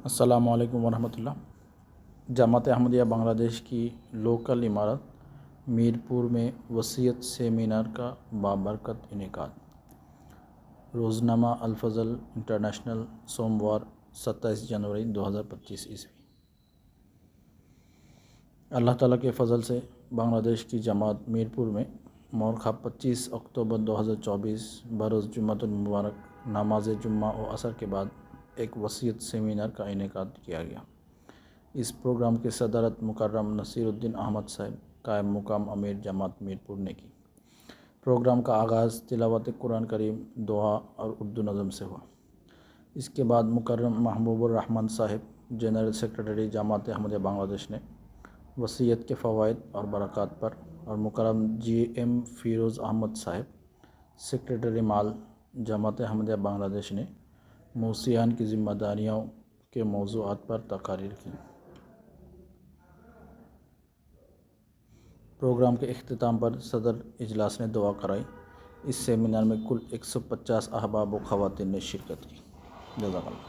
अस्सलामु अलैकुम वरहमतुल्लाह। जमात अहमदिया बांग्लादेश की लोकल इमारत मीरपुर में वसीयत सेमिनार का बाबरकत इनेकाद। रोज़नामा अल-फज़ल इंटरनेशनल, सोमवार 27 जनवरी 2025 ईस्वी। अल्लाह ताला के फ़ज़ल से बांग्लादेश की जमात मीरपुर में मौरखा 25 अक्टूबर 2024 बरोज़ जुम्मतुल मुबारक नमाज जुम्मा और असर के बाद एक वसीयत सेमिनार का इनेकाद किया गया। इस प्रोग्राम की सदारत मुकर्रम नसीरुद्दीन अहमद साहब कायम मुकाम अमीर जमात मीरपुर ने की। प्रोग्राम का आगाज़ तिलावत कुरान करीम, दुआ और उर्दू नज़म से हुआ। इसके बाद मुकर्रम महबूबुर रहमान साहब जनरल सेक्रेटरी जमात अहमदिया बांग्लादेश ने वसीयत के फ़वाइद और बरक़ात पर और मुकर्रम GM फ़िरोज़ अहमद साहब सेक्रेटरी माल जमात अहमदिया बांग्लादेश ने मौसियान की ज़िम्मेदारियों के मौज़ूआत पर तकारीर की। प्रोग्राम के इख्तिताम पर सदर इजलास ने दुआ कराई। इस सेमिनार में कुल 150 अहबाब व ख़वातीन ने शिरकत की। जज़ाकल्लाह।